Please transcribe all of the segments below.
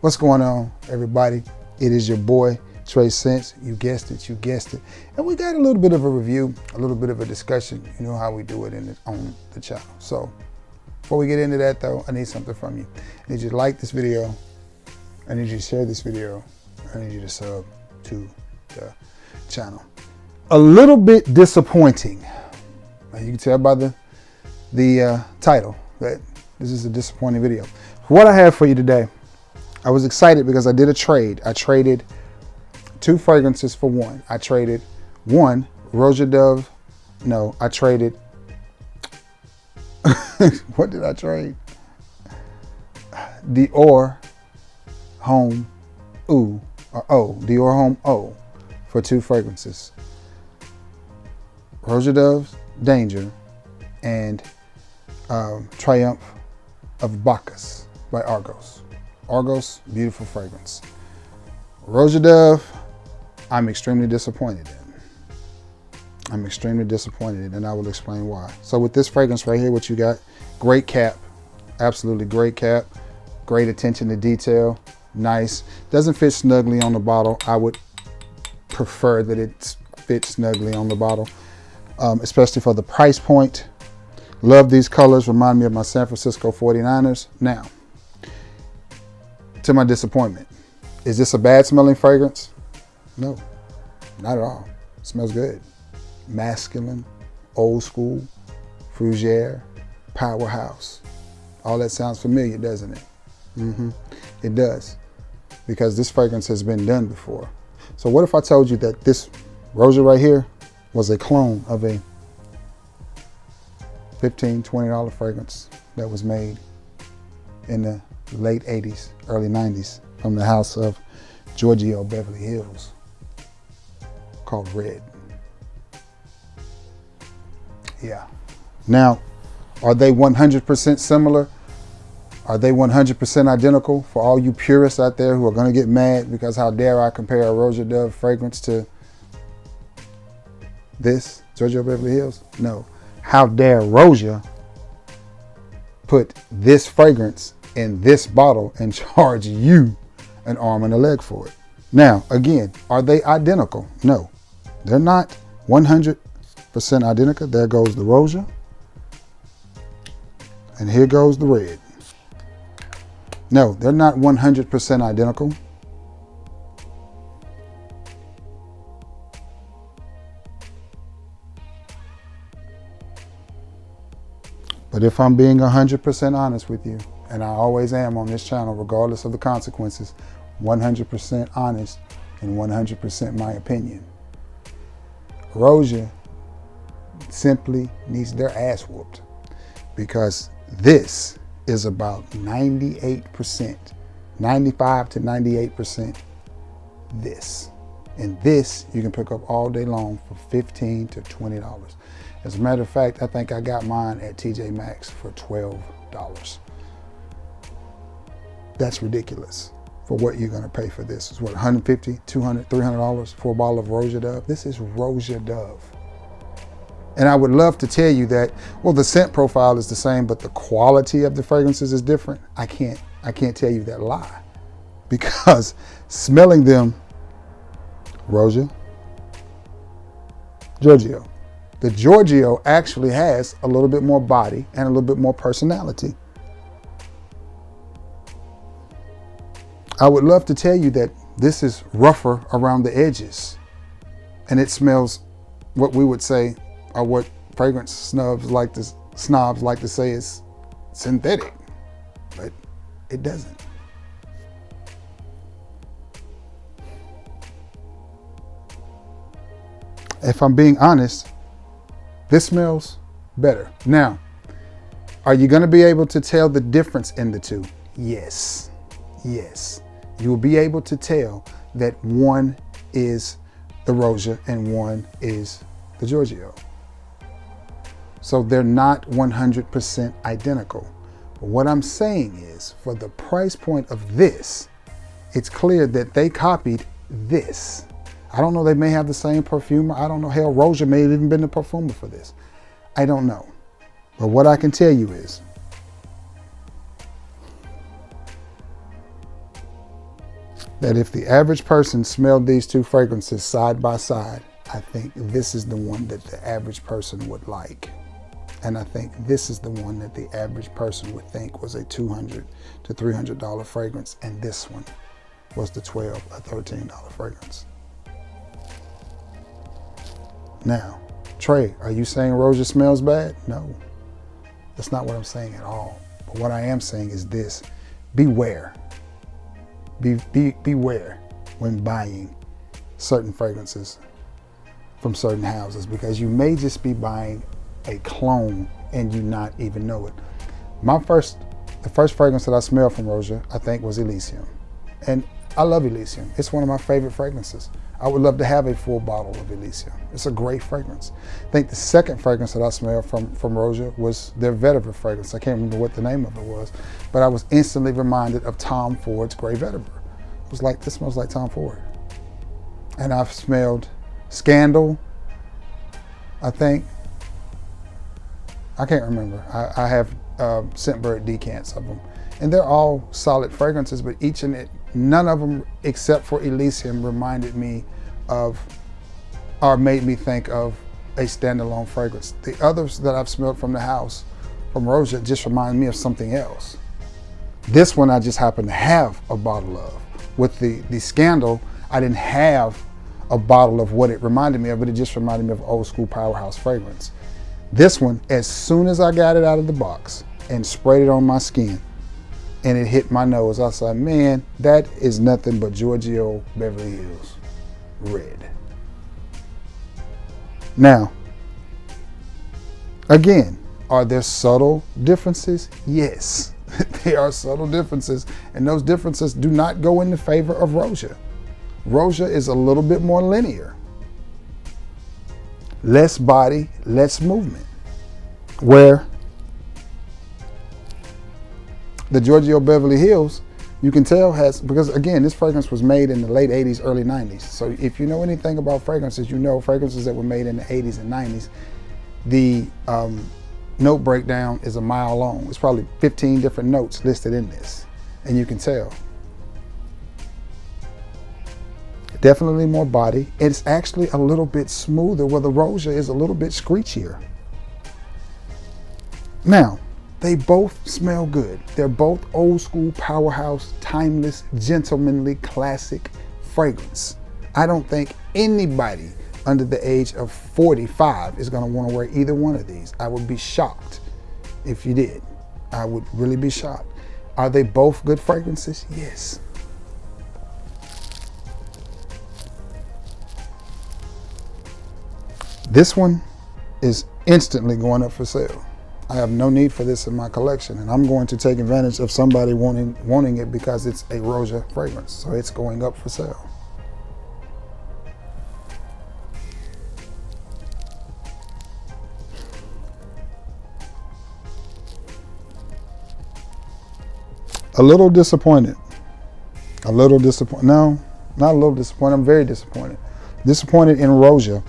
What's going on, everybody? It is your boy, Trey Sense. You guessed it, you guessed it. And we got a little bit of a review, a little bit of a discussion. You know how we do it on the channel. So before we get into that though, I need something from you. I need you to like this video. I need you to share this video. I need you to sub to the channel. A little bit disappointing. You can tell by the title that this is a disappointing video. What I have for you today, I was excited because I did a trade. I traded 2 fragrances for one. I traded one Roja Dove. No, I traded. What did I trade? Dior Homme Eau or O. Dior Homme Eau for 2 fragrances. Roja Dove Danger and Triumph of Bacchus by Argos. Argos, beautiful fragrance. Roja Dove, I'm extremely disappointed in. I'm extremely disappointed in, and I will explain why. So with this fragrance right here, what you got, great cap, absolutely great cap, great attention to detail, nice. Doesn't fit snugly on the bottle. I would prefer that it fits snugly on the bottle, especially for the price point. Love these colors, remind me of my San Francisco 49ers. Now, to my disappointment, is this a bad smelling fragrance? No, not at all. It smells good. Masculine, old school, fougere, powerhouse. All that sounds familiar, doesn't it? It does, because this fragrance has been done before. So what if I told you that this Roja right here was a clone of a $15, $20 fragrance that was made in the late 80s, early 90s from the house of Giorgio Beverly Hills, called Red. Yeah. Now, are they 100% similar? Are they 100% identical? For all you purists out there who are going to get mad because how dare I compare a Roja Dove fragrance to this, Giorgio Beverly Hills? No. How dare Roja put this fragrance in this bottle and charge you an arm and a leg for it? Now, again, are they identical? No, they're not 100% identical. There goes the Roja. And here goes the Red. No, they're not 100% identical. But if I'm being 100% honest with you, and I always am on this channel, regardless of the consequences, 100% honest and 100% my opinion, Roja simply needs their ass whooped, because this is about 98%, 95 to 98% this. And this you can pick up all day long for $15 to $20. As a matter of fact, I think I got mine at TJ Maxx for $12. That's ridiculous for what you're gonna pay for this. It's what, $150, $200, $300 for a bottle of Roja Dove? This is Roja Dove. And I would love to tell you that, well, the scent profile is the same, but the quality of the fragrances is different. I can't tell you that lie, because smelling them, Roja, Giorgio. The Giorgio actually has a little bit more body and a little bit more personality. I would love to tell you that this is rougher around the edges, and it smells what we would say, or what fragrance snobs like to say is synthetic, but it doesn't. If I'm being honest, this smells better. Now, are you going to be able to tell the difference in the two? Yes. Yes. You will be able to tell that one is the Roja and one is the Giorgio. So they're not 100% identical. But what I'm saying is, for the price point of this, it's clear that they copied this. I don't know, they may have the same perfumer. I don't know, hell, Roja may have even been the perfumer for this. I don't know. But what I can tell you is, that if the average person smelled these two fragrances side by side, I think this is the one that the average person would like. And I think this is the one that the average person would think was a $200 to $300 fragrance. And this one was the $12 or $13 fragrance. Now, Trey, are you saying Roja smells bad? No, that's not what I'm saying at all. But what I am saying is this: beware. Beware when buying certain fragrances from certain houses, because you may just be buying a clone and you not even know it. The first fragrance that I smelled from Roja, I think, was Elysium. And I love Elysium. It's one of my favorite fragrances. I would love to have a full bottle of Elysium. It's a great fragrance. I think the second fragrance that I smelled from Roja was their vetiver fragrance. I can't remember what the name of it was, but I was instantly reminded of Tom Ford's Grey Vetiver. It was like, this smells like Tom Ford. And I've smelled Scandal, I think. I can't remember. I have Scentbird decants of them. And they're all solid fragrances, but none of them except for Elysium reminded me of, or made me think of, a standalone fragrance. The others that I've smelled from the house, from Roja, just remind me of something else. This one I just happen to have a bottle of. With the Scandal, I didn't have a bottle of what it reminded me of, but it just reminded me of old school powerhouse fragrance. This one, as soon as I got it out of the box and sprayed it on my skin and it hit my nose, I said, man, that is nothing but Giorgio Beverly Hills Red. Now, again, are there subtle differences? Yes, there are subtle differences, and those differences do not go in the favor of Roja. Roja is a little bit more linear. Less body, less movement. Where the Giorgio Beverly Hills, you can tell has, because again, this fragrance was made in the late 80s, early 90s. So if you know anything about fragrances, you know fragrances that were made in the 80s and 90s, the note breakdown is a mile long. It's probably 15 different notes listed in this, and you can tell. Definitely more body. It's actually a little bit smoother, where the Roja is a little bit screechier. Now, they both smell good. They're both old school powerhouse, timeless, gentlemanly, classic fragrance. I don't think anybody under the age of 45 is gonna wanna wear either one of these. I would be shocked if you did. I would really be shocked. Are they both good fragrances? Yes. This one is instantly going up for sale. I have no need for this in my collection, and I'm going to take advantage of somebody wanting it because it's a Roja fragrance, so it's going up for sale. A little disappointed. A little disappointed. No, not a little disappointed. I'm very disappointed. Disappointed in Roja.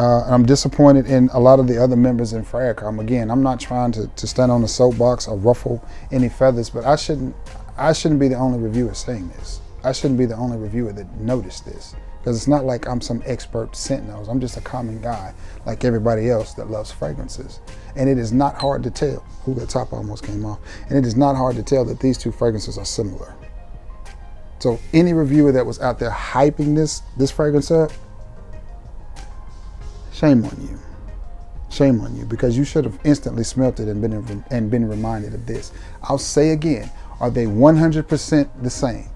I'm disappointed in a lot of the other members in Fragcom. Again, I'm not trying to stand on a soapbox or ruffle any feathers, but I shouldn't be the only reviewer saying this. I shouldn't be the only reviewer that noticed this, because it's not like I'm some expert scent nose. I'm just a common guy like everybody else that loves fragrances. And it is not hard to tell. Ooh, that top almost came off. And it is not hard to tell that these two fragrances are similar. So any reviewer that was out there hyping this fragrance up, shame on you. Shame on you, because you should have instantly smelt it and been reminded of this. I'll say again, are they 100% the same?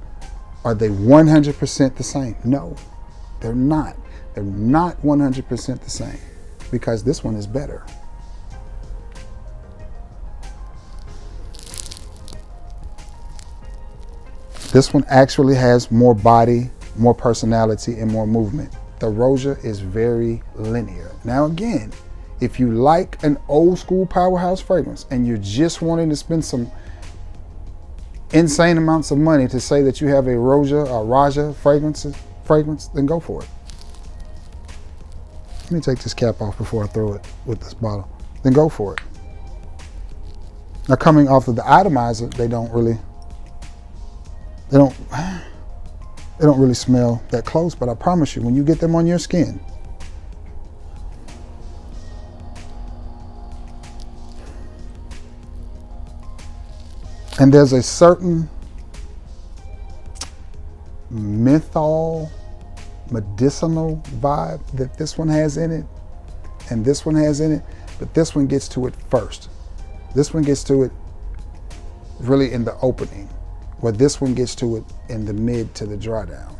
Are they 100% the same? No, they're not. They're not 100% the same, because this one is better. This one actually has more body, more personality, and more movement. The Roja is very linear. Now again, if you like an old school powerhouse fragrance and you're just wanting to spend some insane amounts of money to say that you have a Roja fragrance, then go for it. Let me take this cap off before I throw it with this bottle. Then go for it. Now coming off of the atomizer, they don't They don't really smell that close, but I promise you, when you get them on your skin, and there's a certain menthol, medicinal vibe that this one has in it, and this one has in it, but this one gets to it first. This one gets to it really in the opening, where this one gets to it in the mid to the dry down.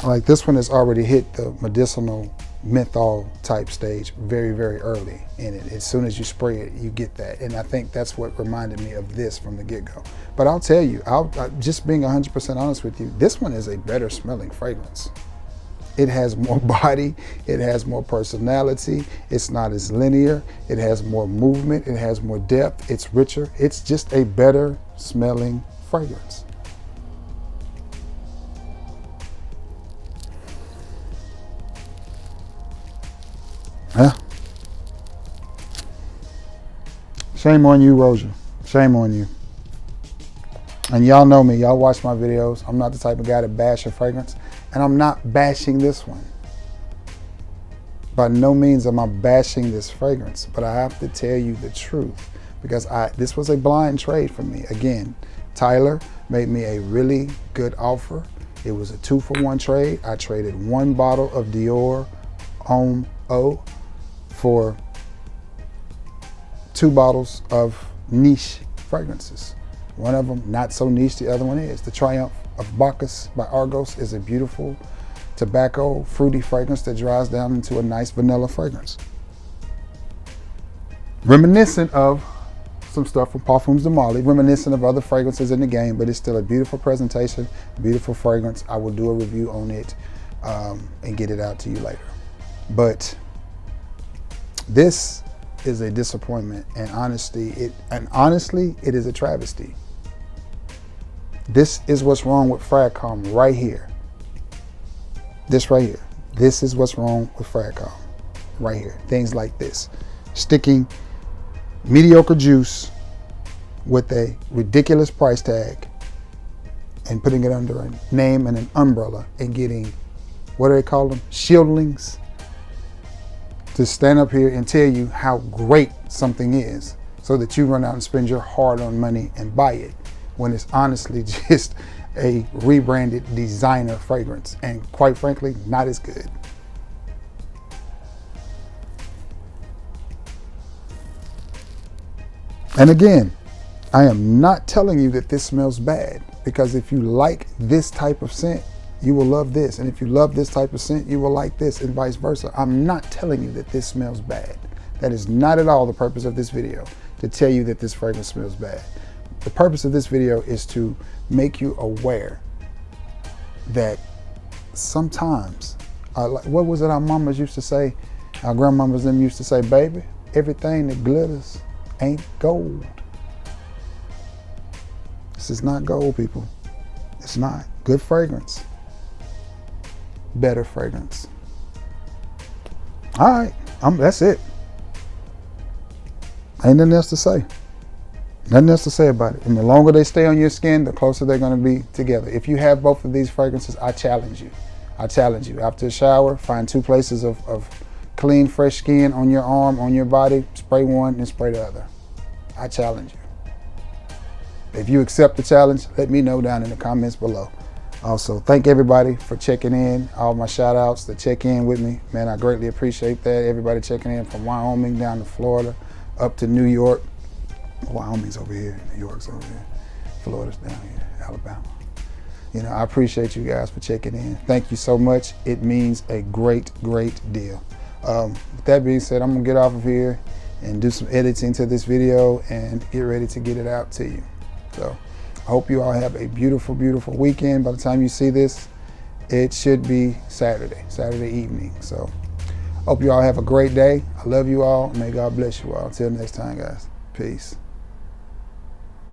Like this one has already hit the medicinal menthol type stage very, very early in it. As soon as you spray it, you get that. And I think that's what reminded me of this from the get-go. But I'll tell you, just being 100% honest with you, this one is a better smelling fragrance. It has more body, it has more personality, it's not as linear, it has more movement, it has more depth, it's richer. It's just a better smelling fragrance. Yeah. Shame on you, Roja. Shame on you. And y'all know me, y'all watch my videos. I'm not the type of guy to bash a fragrance, and I'm not bashing this one. By no means am I bashing this fragrance, but I have to tell you the truth because this was a blind trade for me. Again, Tyler made me a really good offer. It was a 2-for-1 trade. I traded 1 bottle of Dior Homme Eau for 2 bottles of niche fragrances. One of them not so niche, the other one is. The Triumph of Bacchus by Argos is a beautiful tobacco, fruity fragrance that dries down into a nice vanilla fragrance. Reminiscent of some stuff from Parfums de Marly, reminiscent of other fragrances in the game, but it's still a beautiful presentation, beautiful fragrance. I will do a review on it and get it out to you later. But this is a disappointment, and honestly, it is a travesty. This is what's wrong with Fragcom right here. This right here. This is what's wrong with Fragcom right here. Things like this. Sticking mediocre juice with a ridiculous price tag and putting it under a name and an umbrella and getting, what do they call them? Shieldlings. To stand up here and tell you how great something is so that you run out and spend your hard-earned money and buy it when it's honestly just a rebranded designer fragrance and quite frankly, not as good. And again, I am not telling you that this smells bad because if you like this type of scent, you will love this. And if you love this type of scent, you will like this and vice versa. I'm not telling you that this smells bad. That is not at all the purpose of this video, to tell you that this fragrance smells bad. The purpose of this video is to make you aware that sometimes, what was it our mamas used to say? Our grandmamas them used to say, baby, everything that glitters ain't gold. This is not gold, people. It's not. Good fragrance. Better fragrance. All right, that's it. Ain't nothing else to say. Nothing else to say about it. And the longer they stay on your skin, the closer they're going to be together. If you have both of these fragrances, I challenge you. I challenge you. After a shower, find 2 places of clean, fresh skin on your arm, on your body. Spray one and spray the other. I challenge you. If you accept the challenge, let me know down in the comments below. Also, thank everybody for checking in. All my shout outs to check in with me. Man, I greatly appreciate that. Everybody checking in from Wyoming down to Florida, up to New York. Wyoming's over here, New York's over here, Florida's down here, Alabama. You know, I appreciate you guys for checking in. Thank you so much. It means a great, great deal. With that being said, I'm gonna get off of here and do some editing to this video and get ready to get it out to you. So I hope you all have a beautiful, beautiful weekend. By the time you see this, it should be Saturday evening. So hope you all have a great day. I love you all. May God bless you all. Until next time, guys. Peace.